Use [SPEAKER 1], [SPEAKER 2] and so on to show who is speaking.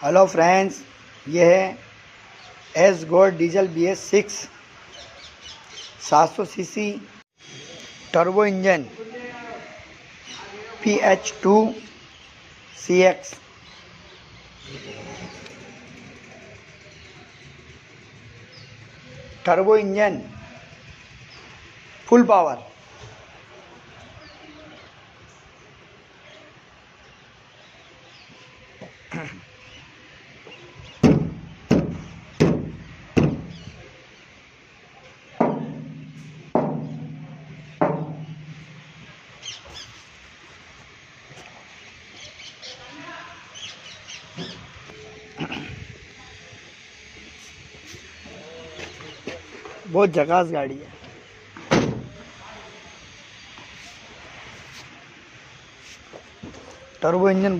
[SPEAKER 1] Hello friends, ये है S gold diesel BS6 700 CC turbo engine PH2 CX। Turbo engine full power. बहुत झकास गाड़ी है। Turbo engine